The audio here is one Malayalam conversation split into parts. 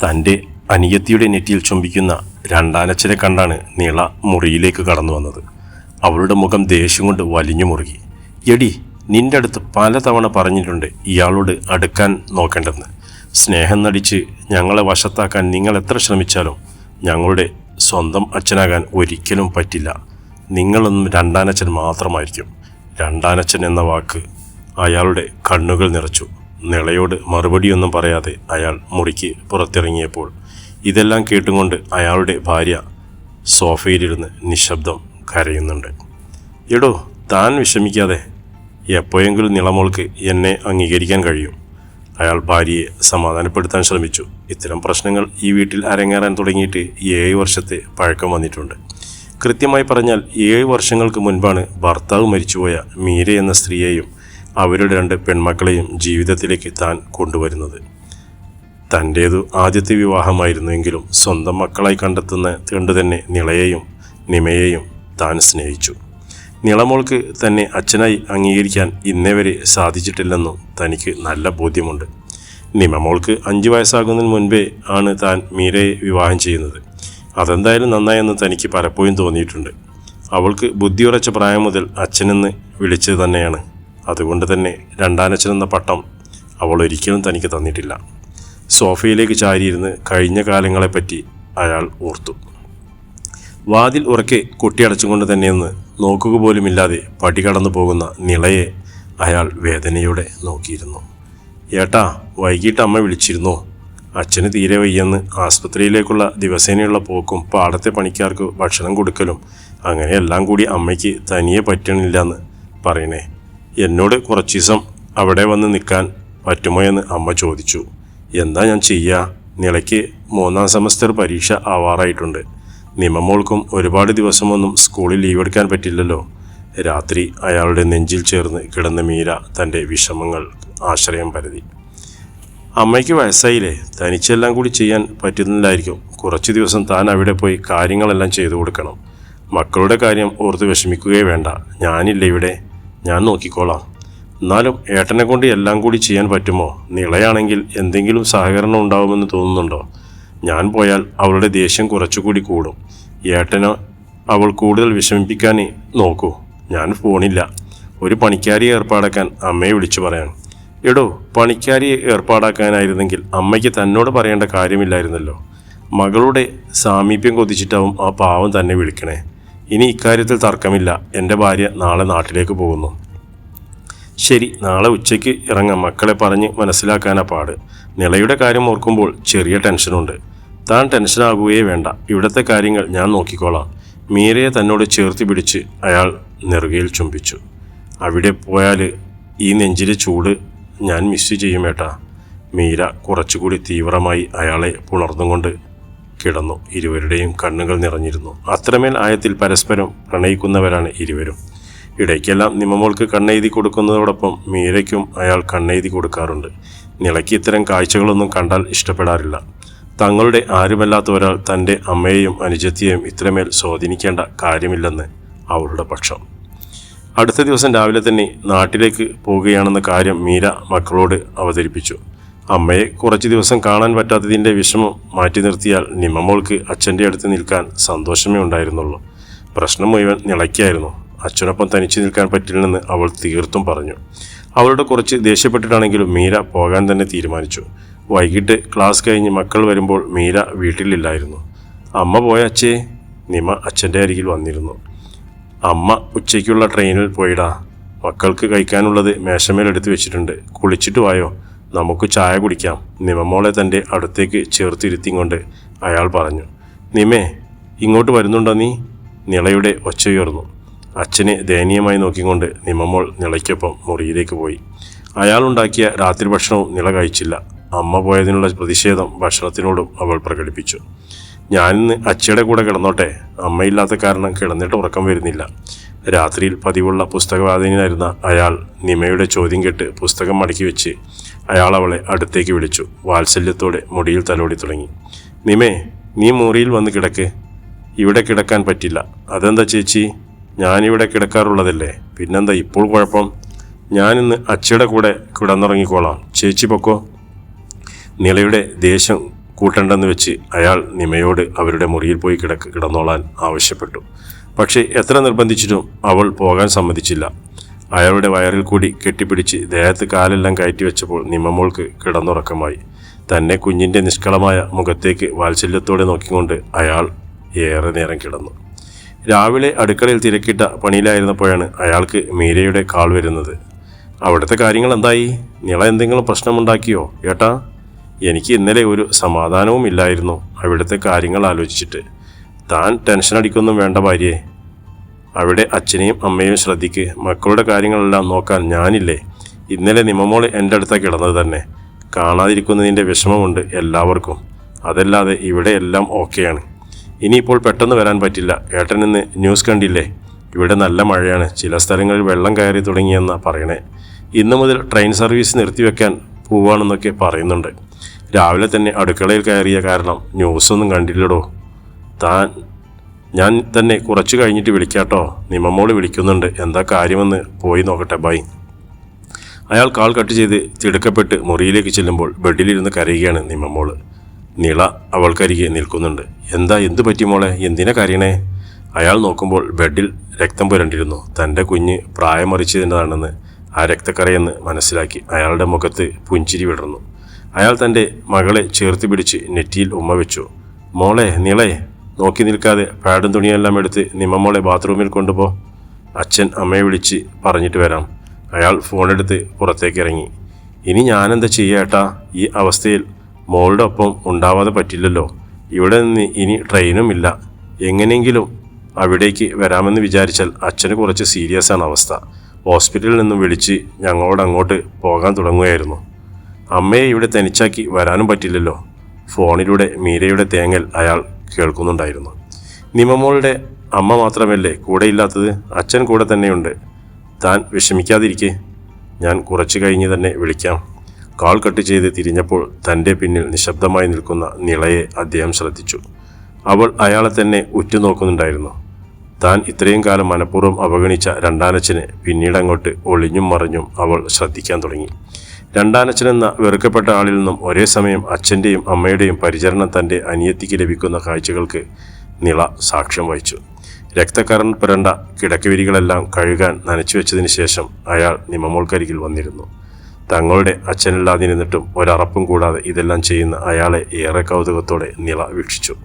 തൻ്റെ അനിയത്തിയുടെ നെറ്റിയിൽ ചുംബിക്കുന്ന രണ്ടാനച്ഛനെ കണ്ടാണ് നീള മുറിയിലേക്ക് കടന്നു വന്നത്. അവളുടെ മുഖം ദേഷ്യം കൊണ്ട് വലിഞ്ഞു മുറുകി. എടി, നിന്റെ അടുത്ത് പലതവണ പറഞ്ഞിട്ടുണ്ട് ഇയാളോട് അടുക്കാൻ നോക്കേണ്ടെന്ന്. സ്നേഹം നടിച്ച് ഞങ്ങളെ വശത്താക്കാൻ നിങ്ങൾ എത്ര ശ്രമിച്ചാലും ഞങ്ങളുടെ സ്വന്തം അച്ഛനാകാൻ ഒരിക്കലും പറ്റില്ല. നിങ്ങളൊന്നും രണ്ടാനച്ഛൻ മാത്രമായിരിക്കും. രണ്ടാനച്ഛൻ എന്ന വാക്ക് അയാളുടെ കണ്ണുകൾ നിറച്ചു. നിളയോട് മറുപടിയൊന്നും പറയാതെ അയാൾ മുറിക്ക് പുറത്തിറങ്ങിയപ്പോൾ ഇതെല്ലാം കേട്ടുകൊണ്ട് അയാളുടെ ഭാര്യ സോഫയിലിരുന്ന് നിശബ്ദം കരയുന്നുണ്ട്. എടോ, താൻ വിഷമിക്കാതെ, എപ്പോഴെങ്കിലും നിളമോൾക്ക് എന്നെ അംഗീകരിക്കാൻ കഴിയും. അയാൾ ഭാര്യയെ സമാധാനപ്പെടുത്താൻ ശ്രമിച്ചു. ഇത്തരം പ്രശ്നങ്ങൾ ഈ വീട്ടിൽ അരങ്ങേറാൻ തുടങ്ങിയിട്ട് 7 വർഷത്തെ പഴക്കം വന്നിട്ടുണ്ട്. കൃത്യമായി പറഞ്ഞാൽ 7 വർഷങ്ങൾക്ക് മുൻപാണ് ഭർത്താവ് മരിച്ചുപോയ മീര എന്ന സ്ത്രീയെയും അവരുടെ 2 പെൺമക്കളെയും ജീവിതത്തിലേക്ക് താൻ കൊണ്ടുവരുന്നത്. തൻ്റേതു ആദ്യത്തെ വിവാഹമായിരുന്നുവെങ്കിലും സ്വന്തം മക്കളായി കണ്ടെത്തുന്ന കൊണ്ട് തന്നെ നിളയെയും നിമയെയും താൻ സ്നേഹിച്ചു. നിളമോൾക്ക് തന്നെ അച്ഛനായി അംഗീകരിക്കാൻ ഇന്നേ വരെ സാധിച്ചിട്ടില്ലെന്നും തനിക്ക് നല്ല ബോധ്യമുണ്ട്. നിമമോൾക്ക് 5 വയസ്സാകുന്നതിന് മുൻപേ ആണ് താൻ മീരയെ വിവാഹം ചെയ്യുന്നത്. അതെന്തായാലും നന്നായെന്ന് തനിക്ക് പലപ്പോഴും തോന്നിയിട്ടുണ്ട്. അവൾക്ക് ബുദ്ധിയുറച്ച പ്രായം മുതൽ അച്ഛനെന്ന് വിളിച്ചത് തന്നെയാണ്. അതുകൊണ്ട് തന്നെ രണ്ടാനച്ഛനെന്ന പട്ടം അവൾ ഒരിക്കലും തനിക്ക് തന്നിട്ടില്ല. സോഫയിലേക്ക് ചാരിയിരുന്ന് കഴിഞ്ഞ കാലങ്ങളെപ്പറ്റി അയാൾ ഓർത്തു. വാതിൽ ഉറക്കെ കൊട്ടിയടച്ചുകൊണ്ട് തന്നെയൊന്ന് നോക്കുക പോലുമില്ലാതെ പടി കടന്നു പോകുന്ന നിളയെ അയാൾ വേദനയോടെ നോക്കിയിരുന്നു. ഏട്ടാ, വൈകിട്ട് അമ്മ വിളിച്ചിരുന്നോ? അച്ഛന് തീരെ വയ്യെന്ന് ആസ്പത്രിയിലേക്കുള്ള ദിവസേനയുള്ള പോക്കും പാടത്തെ പണിക്കാർക്ക് ഭക്ഷണം കൊടുക്കലും അങ്ങനെ എല്ലാം കൂടി അമ്മയ്ക്ക് തനിയെ പറ്റണില്ലെന്ന് പറയണേ. എന്നോട് കുറച്ച് ദിവസം അവിടെ വന്ന് നിൽക്കാൻ പറ്റുമോ എന്ന് അമ്മ ചോദിച്ചു. എന്താ ഞാൻ ചെയ്യുക? നിളയ്ക്ക് 3ാം സെമസ്റ്റർ പരീക്ഷ ആവാറായിട്ടുണ്ട്. നിമമോൾക്കും ഒരുപാട് ദിവസമൊന്നും സ്കൂളിൽ ലീവ് എടുക്കാൻ പറ്റില്ലല്ലോ. രാത്രി അയാളുടെ നെഞ്ചിൽ ചേർന്ന് കിടന്ന മീര തൻ്റെ വിഷമങ്ങൾ ആശ്രയം പരതി. അമ്മയ്ക്ക് വയസ്സായില്ലേ, തനിച്ചെല്ലാം കൂടി ചെയ്യാൻ പറ്റുന്നില്ലായിരിക്കും. കുറച്ച് ദിവസം താൻ അവിടെ പോയി കാര്യങ്ങളെല്ലാം ചെയ്തു കൊടുക്കണം. മക്കളുടെ കാര്യം ഓർത്ത് വിഷമിക്കുകയേ വേണ്ട. ഞാനില്ല ഇവിടെ, ഞാൻ നോക്കിക്കോളാം. എന്നാലും ഏട്ടനെ കൊണ്ട് എല്ലാം കൂടി ചെയ്യാൻ പറ്റുമോ? നിളയാണെങ്കിൽ എന്തെങ്കിലും സഹകരണം ഉണ്ടാവുമെന്ന് തോന്നുന്നുണ്ടോ? ഞാൻ പോയാൽ അവളുടെ ദേഷ്യം കുറച്ചുകൂടി കൂടും. ഏട്ടനോ അവൾ കൂടുതൽ വിഷമിപ്പിക്കാൻ നോക്കൂ. ഞാൻ പോണില്ല. ഒരു പണിക്കാരിയെ ഏർപ്പാടാക്കാൻ അമ്മയെ വിളിച്ചു പറയാൻ. എടോ, പണിക്കാരിയെ ഏർപ്പാടാക്കാനായിരുന്നെങ്കിൽ അമ്മയ്ക്ക് തന്നോട് പറയേണ്ട കാര്യമില്ലായിരുന്നല്ലോ. മകളുടെ സാമീപ്യം കൊതിച്ചിട്ടാവും ആ പാവം തന്നെ വിളിക്കണേ. ഇനി ഇക്കാര്യത്തിൽ തർക്കമില്ല. എൻ്റെ ഭാര്യ നാളെ നാട്ടിലേക്ക് പോകുന്നു. ശരി, നാളെ ഉച്ചയ്ക്ക് ഇറങ്ങാം. മക്കളെ പറഞ്ഞ് മനസ്സിലാക്കാനാ പാട്. നിളയുടെ കാര്യം ഓർക്കുമ്പോൾ ചെറിയ ടെൻഷനുണ്ട്. താൻ ടെൻഷനാകുകയേ വേണ്ട. ഇവിടുത്തെ കാര്യങ്ങൾ ഞാൻ നോക്കിക്കോളാം. മീരയെ തന്നോട് ചേർത്ത് പിടിച്ച് അയാൾ നെറുകയിൽ ചുംബിച്ചു. അവിടെ പോയാൽ ഈ നെഞ്ചിലെ ചൂട് ഞാൻ മിസ് ചെയ്യും ഏട്ടാ. മീര കുറച്ചുകൂടി തീവ്രമായി അയാളെ പുണർന്നുകൊണ്ട് കിടന്നു. ഇരുവരുടെയും കണ്ണുകൾ നിറഞ്ഞിരുന്നു. അത്രമേൽ ആയത്തിൽ പരസ്പരം പ്രണയിക്കുന്നവരാണ് ഇരുവരും. ഇടയ്ക്കെല്ലാം നിമമോൾക്ക് കണ്ണെഴുതി കൊടുക്കുന്നതോടൊപ്പം മീരയ്ക്കും അയാൾ കണ്ണെഴുതി കൊടുക്കാറുണ്ട്. നിളയ്ക്ക് ഇത്തരം കാഴ്ചകളൊന്നും കണ്ടാൽ ഇഷ്ടപ്പെടാറില്ല. തങ്ങളുടെ ആരുമല്ലാത്ത ഒരാൾ തൻ്റെ അമ്മയെയും അനുജത്തിയെയും ഇത്രമേൽ സ്വാധീനിക്കേണ്ട കാര്യമില്ലെന്ന് അവളുടെ പക്ഷം. അടുത്ത ദിവസം രാവിലെ തന്നെ നാട്ടിലേക്ക് പോവുകയാണെന്ന കാര്യം മീര മക്കളോട് അവതരിപ്പിച്ചു. അമ്മയെ കുറച്ച് ദിവസം കാണാൻ പറ്റാത്തതിൻ്റെ വിഷമം മാറ്റി നിർത്തിയാൽ നിമമോൾക്ക് അച്ഛൻ്റെ അടുത്ത് നിൽക്കാൻ സന്തോഷമേ ഉണ്ടായിരുന്നുള്ളൂ. പ്രശ്നം മുഴുവൻ നിളയ്ക്കായിരുന്നു. അച്ഛനൊപ്പം തനിച്ച് നിൽക്കാൻ പറ്റില്ലെന്ന് അവൾ തീർത്തും പറഞ്ഞു. അവളുടെ കുറച്ച് ദേഷ്യപ്പെട്ടിട്ടാണെങ്കിലും മീര പോകാൻ തന്നെ തീരുമാനിച്ചു. വൈകിട്ട് ക്ലാസ് കഴിഞ്ഞ് മക്കൾ വരുമ്പോൾ മീര വീട്ടിലില്ലായിരുന്നു. അമ്മ പോയ അച്ഛേ? നിമ അച്ഛൻ്റെ അരികിൽ വന്നിരുന്നു. അമ്മ ഉച്ചയ്ക്കുള്ള ട്രെയിനിൽ പോയിടാ. മക്കൾക്ക് കഴിക്കാനുള്ളത് മേശമേലെടുത്ത് വെച്ചിട്ടുണ്ട്. കുളിച്ചിട്ട് വായോ, നമുക്ക് ചായ കുടിക്കാം. നിമമോളെ തൻ്റെ അടുത്തേക്ക് ചേർത്തിരുത്തിക്കൊണ്ട് അയാൾ പറഞ്ഞു. നിമേ, ഇങ്ങോട്ട് വരുന്നുണ്ടോ നീ? നിളയുടെ ഒച്ചയുയർന്നു. അച്ഛനെ ദയനീയമായി നോക്കിക്കൊണ്ട് നിമമോൾ നിളയ്ക്കൊപ്പം മുറിയിലേക്ക് പോയി. അയാളുണ്ടാക്കിയ രാത്രി ഭക്ഷണവും നിള കഴിച്ചില്ല. അമ്മ പോയതിനുള്ള പ്രതിഷേധം ഭക്ഷണത്തിനോടും അവൾ പ്രകടിപ്പിച്ചു. ഞാനിന്ന് അച്ഛയുടെ കൂടെ കിടന്നോട്ടെ. അമ്മയില്ലാത്ത കാരണം കിടന്നിട്ട് ഉറക്കം വരുന്നില്ല. രാത്രിയിൽ പതിവുള്ള പുസ്തകവായനയിലായിരുന്ന അയാൾ നിമയുടെ ചോദ്യം കേട്ട് പുസ്തകം മടക്കി വെച്ച് അയാൾ അവളെ അടുത്തേക്ക് വിളിച്ചു. വാത്സല്യത്തോടെ മുടിയിൽ തലോടി തുടങ്ങി. നിമേ, നീ മുറിയിൽ വന്ന് കിടക്ക്. ഇവിടെ കിടക്കാൻ പറ്റില്ല. അതെന്താ ചേച്ചി? ഞാനിവിടെ കിടക്കാറുള്ളതല്ലേ. പിന്നെന്താ ഇപ്പോൾ കുഴപ്പം? ഞാനിന്ന് അച്ഛയുടെ കൂടെ കിടന്നുറങ്ങിക്കോളാം. ചേച്ചി പൊക്കോ. നിളയുടെ ദേഷ്യം കൂട്ടണ്ടെന്ന് വെച്ച് അയാൾ നിമയോട് അവരുടെ മുറിയിൽ പോയി കിടന്നോളാൻ ആവശ്യപ്പെട്ടു. പക്ഷേ എത്ര നിർബന്ധിച്ചിട്ടും അവൾ പോകാൻ സമ്മതിച്ചില്ല. അയാളുടെ വയറിൽ കൂടി കെട്ടിപ്പിടിച്ച് ദേഹത്ത് കാലെല്ലാം കയറ്റി വെച്ചപ്പോൾ നിമമോൾക്ക് കിടന്നുറക്കമായി. തന്നെ കുഞ്ഞിൻ്റെ നിഷ്കളമായ മുഖത്തേക്ക് വാത്സല്യത്തോടെ നോക്കിക്കൊണ്ട് അയാൾ ഏറെ നേരം കിടന്നു. രാവിലെ അടുക്കളയിൽ തിരക്കിട്ട പണിയിലായിരുന്നപ്പോഴാണ് അയാൾക്ക് മീരയുടെ കാൾ വരുന്നത്. അവിടുത്തെ കാര്യങ്ങൾ എന്തായി? നിള എന്തെങ്കിലും പ്രശ്നമുണ്ടാക്കിയോ ഏട്ടാ? എനിക്ക് ഇന്നലെ ഒരു സമാധാനവും ഇല്ലായിരുന്നു അവിടുത്തെ കാര്യങ്ങൾ ആലോചിച്ചിട്ട്. താൻ ടെൻഷൻ അടിക്കൊന്നും വേണ്ട ഭാര്യയെ. അവിടെ അച്ഛനെയും അമ്മയും ശ്രദ്ധിക്ക്. മക്കളുടെ കാര്യങ്ങളെല്ലാം നോക്കാൻ ഞാനില്ലേ. ഇന്നലെ നിമമോൾ എൻ്റെ അടുത്താണ് കിടന്നത് തന്നെ. കാണാതിരിക്കുന്നതിൻ്റെ വിഷമമുണ്ട് എല്ലാവർക്കും. അതല്ലാതെ ഇവിടെ എല്ലാം ഓക്കെയാണ്. ഇനിയിപ്പോൾ പെട്ടെന്ന് വരാൻ പറ്റില്ല. ഏട്ടനിന്ന് ന്യൂസ് കണ്ടില്ലേ? ഇവിടെ നല്ല മഴയാണ്. ചില സ്ഥലങ്ങളിൽ വെള്ളം കയറി തുടങ്ങിയെന്നാണ് പറയണേ. ഇന്നു മുതൽ ട്രെയിൻ സർവീസ് നിർത്തിവെക്കാൻ പോവാണെന്നൊക്കെ പറയുന്നുണ്ട്. രാവിലെ തന്നെ അടുക്കളയിൽ കയറിയ കാരണം ന്യൂസൊന്നും കണ്ടില്ലടോ. ഞാൻ തന്നെ കുറച്ച് കഴിഞ്ഞിട്ട് വിളിക്കാട്ടോ. നിമമോള് വിളിക്കുന്നുണ്ട്. എന്താ കാര്യമെന്ന് പോയി നോക്കട്ടെ. ബൈ. അയാൾ കാൾ കട്ട് ചെയ്ത് തിടുക്കപ്പെട്ട് മുറിയിലേക്ക് ചെല്ലുമ്പോൾ ബെഡിലിരുന്ന് കരയുകയാണ് നിമമോള്. നിള അവൾക്കരികെ നിൽക്കുന്നുണ്ട്. എന്ത് പറ്റി മോളെ? എന്തിനാ കരയണേ? അയാൾ നോക്കുമ്പോൾ ബെഡിൽ രക്തം പുരണ്ടിരുന്നു. തൻ്റെ കുഞ്ഞ് പ്രായമറിച്ചതിൻ്റെതാണെന്ന് ആ രക്തക്കറയെന്ന് മനസ്സിലാക്കി അയാളുടെ മുഖത്ത് പുഞ്ചിരി വിടർന്നു. അയാൾ തൻ്റെ മകളെ ചേർത്ത് പിടിച്ച് നെറ്റിയിൽ ഉമ്മ വെച്ചു. മോളെ നിളെ, നോക്കി നിൽക്കാതെ പാഡും തുണിയെല്ലാം എടുത്ത് നിമമോളെ ബാത്റൂമിൽ കൊണ്ടുപോ. അച്ഛൻ അമ്മയെ വിളിച്ച് പറഞ്ഞിട്ട് വരാം. അയാൾ ഫോണെടുത്ത് പുറത്തേക്ക് ഇറങ്ങി. ഇനി ഞാനെന്താ ചെയ്യാട്ടാ? ഈ അവസ്ഥയിൽ മോളുടെ ഒപ്പം ഉണ്ടാവാതെ പറ്റില്ലല്ലോ. ഇവിടെ നിന്ന് ഇനി ട്രെയിനും ഇല്ല. എങ്ങനെയെങ്കിലും അവിടേക്ക് വരാമെന്ന് വിചാരിച്ചാൽ അച്ഛന് കുറച്ച് സീരിയസ് ആണ് അവസ്ഥ. ഹോസ്പിറ്റലിൽ നിന്നും വിളിച്ച് ഞങ്ങളോട് അങ്ങോട്ട് പോകാൻ തുടങ്ങുകയായിരുന്നു. അമ്മയെ ഇവിടെ തനിച്ചാക്കി വരാനും പറ്റില്ലല്ലോ. ഫോണിലൂടെ മീരയുടെ തേങ്ങൽ അയാൾ കേൾക്കുന്നുണ്ടായിരുന്നു. നിമമോളുടെ അമ്മ മാത്രമല്ലേ കൂടെയില്ലാത്തത്? അച്ഛൻ കൂടെ തന്നെയുണ്ട്. താൻ വിഷമിക്കാതിരിക്കെ. ഞാൻ കുറച്ച് കഴിഞ്ഞ് തന്നെ വിളിക്കാം. കാൾ കട്ട് ചെയ്ത് തിരിഞ്ഞപ്പോൾ തൻ്റെ പിന്നിൽ നിശബ്ദമായി നിൽക്കുന്ന നിളയെ അദ്ദേഹം ശ്രദ്ധിച്ചു. അവൾ അയാളെ തന്നെ ഉറ്റുനോക്കുന്നുണ്ടായിരുന്നു. താൻ ഇത്രയും കാലം മനഃപൂർവ്വം അവഗണിച്ച രണ്ടാനച്ഛനെ പിന്നീടങ്ങോട്ട് ഒളിഞ്ഞും മറിഞ്ഞും അവൾ ശ്രദ്ധിക്കാൻ തുടങ്ങി. രണ്ടാനച്ഛനെന്ന വെറുക്കപ്പെട്ട ആളിൽ നിന്നും ഒരേ സമയം അച്ഛൻ്റെയും അമ്മയുടെയും പരിചരണം തൻ്റെ അനിയത്തിക്ക് ലഭിക്കുന്ന കാഴ്ചകൾക്ക് നിള സാക്ഷ്യം വഹിച്ചു. രക്തക്കറൻ പുരണ്ട കിടക്കവിരികളെല്ലാം കഴുകാൻ നനച്ചു വെച്ചതിന് ശേഷം അയാൾ നിമമോൾക്കരികിൽ വന്നിരുന്നു. തങ്ങളുടെ അച്ഛനില്ലാതിരുന്നിട്ടും ഒരറപ്പും കൂടാതെ ഇതെല്ലാം ചെയ്യുന്ന അയാളെ ഏറെ കൗതുകത്തോടെ നിള വീക്ഷിച്ചു.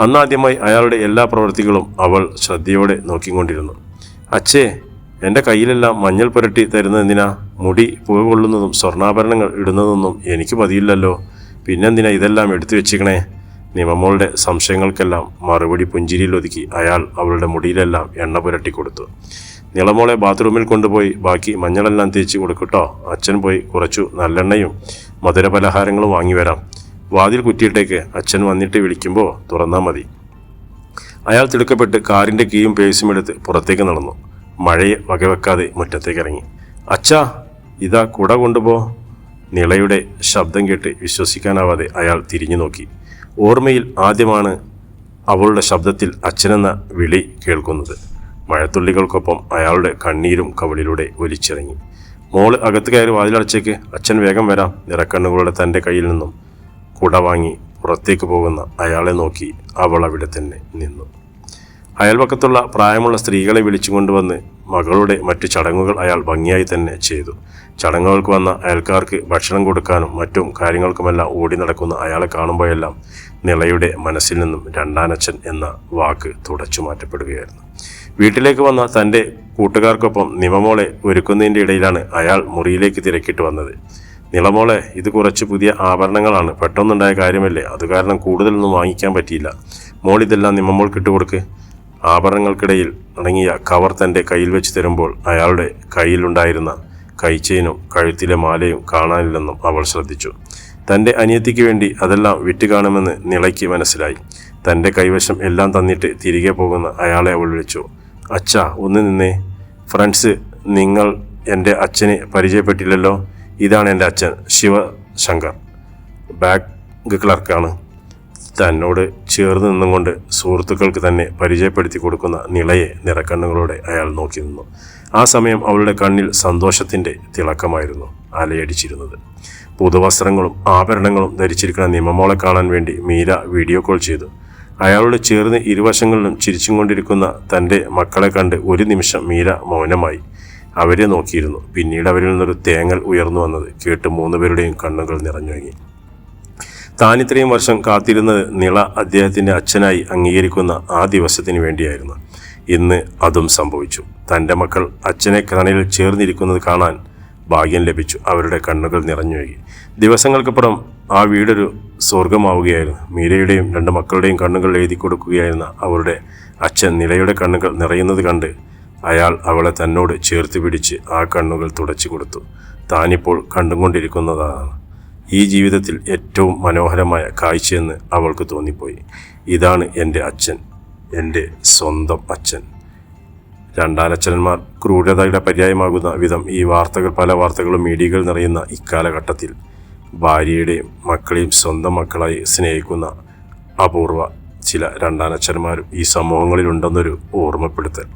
അന്നാദ്യമായി അയാളുടെ എല്ലാ പ്രവൃത്തികളും അവൾ ശ്രദ്ധയോടെ നോക്കിക്കൊണ്ടിരുന്നു. അച്ഛേ, എൻ്റെ കയ്യിലെല്ലാം മഞ്ഞൾ പുരട്ടി തരുന്നതെന്തിനാ? മുടി പുക കൊള്ളുന്നതും സ്വർണ്ണാഭരണങ്ങൾ ഇടുന്നതൊന്നും എനിക്ക് പതിയില്ലല്ലോ. പിന്നെന്തിനാ ഇതെല്ലാം എടുത്തു വെച്ചിക്കണേ? നിമമോളുടെ സംശയങ്ങൾക്കെല്ലാം മറുപടി പുഞ്ചിരിയിലൊതുക്കി അയാൾ അവളുടെ മുടിയിലെല്ലാം എണ്ണ പുരട്ടി കൊടുത്തു. നിളമോളെ ബാത്റൂമിൽ കൊണ്ടുപോയി ബാക്കി മഞ്ഞളെല്ലാം തേച്ച് കൊടുക്കട്ടോ. അച്ഛൻ പോയി കുറച്ചു നല്ലെണ്ണയും മധുരപലഹാരങ്ങളും വാങ്ങി വരാം. വാതിൽ കുറ്റിയിട്ടേക്ക്. അച്ഛൻ വന്നിട്ട് വിളിക്കുമ്പോൾ തുറന്നാൽ മതി. അയാൾ തിടുക്കപ്പെട്ട് കാറിൻ്റെ കീയും പേഴ്സും എടുത്ത് പുറത്തേക്ക് നടന്നു. മഴയെ വകവെക്കാതെ മുറ്റത്തേക്ക് ഇറങ്ങി. അച്ഛാ, ഇതാ കുട കൊണ്ടുപോ. നിളയുടെ ശബ്ദം കേട്ട് വിശ്വസിക്കാനാവാതെ അയാൾ തിരിഞ്ഞു നോക്കി. ഓർമ്മയിൽ ആദ്യമാണ് അവളുടെ ശബ്ദത്തിൽ അച്ഛനെന്ന വിളി കേൾക്കുന്നത്. മഴത്തുള്ളികൾക്കൊപ്പം അയാളുടെ കണ്ണീരും കവിളിലൂടെ ഒലിച്ചിറങ്ങി. മോള് അകത്ത് കയറി വാതിലടച്ചേക്ക്. അച്ഛൻ വേഗം വരാം. നിറക്കണ്ണുകളുടെ തൻ്റെ കയ്യിൽ നിന്നും കുട വാങ്ങി പുറത്തേക്ക് പോകുന്ന അയാളെ നോക്കി അവൾ അവിടെ തന്നെ നിന്നു. അയൽപക്കത്തുള്ള പ്രായമുള്ള സ്ത്രീകളെ വിളിച്ചു കൊണ്ടുവന്ന് മകളുടെ മറ്റു ചടങ്ങുകൾ അയാൾ ഭംഗിയായി തന്നെ ചെയ്തു. ചടങ്ങുകൾക്ക് വന്ന അയൽക്കാർക്ക് ഭക്ഷണം കൊടുക്കാനും മറ്റും കാര്യങ്ങൾക്കുമെല്ലാം ഓടി നടക്കുന്ന അയാളെ കാണുമ്പോഴെല്ലാം നിളയുടെ മനസ്സിൽ നിന്നും രണ്ടാനച്ഛൻ എന്ന വാക്ക് തുടച്ചു മാറ്റപ്പെടുകയായിരുന്നു. വീട്ടിലേക്ക് വന്ന തൻ്റെ കൂട്ടുകാർക്കൊപ്പം നിമമോളെ ഒരുക്കുന്നതിൻ്റെ ഇടയിലാണ് അയാൾ മുറിയിലേക്ക് തിരക്കിട്ട് വന്നത്. നിളമോളെ, ഇത് കുറച്ച് പുതിയ ആഭരണങ്ങളാണ്. പെട്ടെന്നുണ്ടായ കാര്യമല്ലേ, അതുകാരണം കൂടുതലൊന്നും വാങ്ങിക്കാൻ പറ്റിയില്ല. മോളിതെല്ലാം നിമമോൾക്ക് ഇട്ടുകൊടുക്ക്. ആഭരണങ്ങൾക്കിടയിൽ അടങ്ങിയ കവർ തൻ്റെ കയ്യിൽ വെച്ച് തരുമ്പോൾ അയാളുടെ കയ്യിലുണ്ടായിരുന്ന കൈച്ചെയിനും കഴുത്തിലെ മാലയും കാണാനില്ലെന്നും അവൾ ശ്രദ്ധിച്ചു. തൻ്റെ അനിയത്തിക്ക് വേണ്ടി അതെല്ലാം വിറ്റ് കാണുമെന്ന് നിളയ്ക്ക് മനസ്സിലായി. തൻ്റെ കൈവശം എല്ലാം തന്നിട്ട് തിരികെ പോകുന്ന അയാളെ അവൾ വിളിച്ചു. അച്ഛാ, ഒന്ന് നിന്നേ. ഫ്രണ്ട്സ്, നിങ്ങൾ എൻ്റെ അച്ഛനെ പരിചയപ്പെട്ടില്ലല്ലോ. ഇതാണ് എൻ്റെ അച്ഛൻ, ശിവശങ്കർ. ബാങ്ക് ക്ലർക്കാണ്. തന്നോട് ചേർന്ന് നിന്നുകൊണ്ട് സുഹൃത്തുക്കൾക്ക് തന്നെ പരിചയപ്പെടുത്തി കൊടുക്കുന്ന നിളയെ നിറക്കണ്ണുകളോടെ അയാൾ നോക്കി നിന്നു. ആ സമയം അവളുടെ കണ്ണിൽ സന്തോഷത്തിൻ്റെ തിളക്കമായിരുന്നു അലയടിച്ചിരുന്നത്. പുതുവസ്ത്രങ്ങളും ആഭരണങ്ങളും ധരിച്ചിരിക്കുന്ന നിമമോളെ കാണാൻ വേണ്ടി മീര വീഡിയോ കോൾ ചെയ്തു. അയാളോട് ചേർന്ന് ഇരുവശങ്ങളിലും ചിരിച്ചും കൊണ്ടിരിക്കുന്ന തൻ്റെ മക്കളെ കണ്ട് ഒരു നിമിഷം മീര മൗനമായി അവരെ നോക്കിയിരുന്നു. പിന്നീട് അവരിൽ നിന്നൊരു തേങ്ങൽ ഉയർന്നു വന്നത് കേട്ട് 3 പേരുടെയും കണ്ണുകൾ നിറഞ്ഞൊഴുകി. താൻ ഇത്രയും വർഷം കാത്തിരുന്നത് നിള അദ്ദേഹത്തിൻ്റെ അച്ഛനായി അംഗീകരിക്കുന്ന ആ ദിവസത്തിന് വേണ്ടിയായിരുന്നു. ഇന്ന് അതും സംഭവിച്ചു. തൻ്റെ മക്കൾ അച്ഛനെ കണിൽ ചേർന്നിരിക്കുന്നത് കാണാൻ ഭാഗ്യം ലഭിച്ചു. അവരുടെ കണ്ണുകൾ നിറഞ്ഞൊഴുകി. ദിവസങ്ങൾക്കപ്പുറം ആ വീടൊരു സ്വർഗമാവുകയായിരുന്നു. മീരയുടെയും 2 മക്കളുടെയും കണ്ണുകൾ എഴുതി കൊടുക്കുകയായിരുന്ന അവരുടെ അച്ഛൻ നിലയുടെ കണ്ണുകൾ നിറയുന്നത് കണ്ട് അയാൾ അവളെ തന്നോട് ചേർത്ത് പിടിച്ച് ആ കണ്ണുകൾ തുടച്ചു കൊടുത്തു. താനിപ്പോൾ കണ്ടുകൊണ്ടിരിക്കുന്നതാണ് ഈ ജീവിതത്തിൽ ഏറ്റവും മനോഹരമായ കാഴ്ചയെന്ന് അവൾക്ക് തോന്നിപ്പോയി. ഇതാണ് എൻ്റെ അച്ഛൻ, എൻ്റെ സ്വന്തം അച്ഛൻ. രണ്ടാനച്ഛന്മാർ ക്രൂരതയുടെ പര്യായമാകുന്ന വിധം ഈ പല വാർത്തകളും മീഡിയകൾ നിറയുന്ന ഇക്കാലഘട്ടത്തിൽ ഭാര്യയുടെയും മക്കളെയും സ്വന്തം മക്കളായി സ്നേഹിക്കുന്ന അപൂർവ ചില രണ്ടാനച്ഛന്മാരും ഈ സമൂഹങ്ങളിലുണ്ടെന്നൊരു ഓർമ്മപ്പെടുത്തൽ.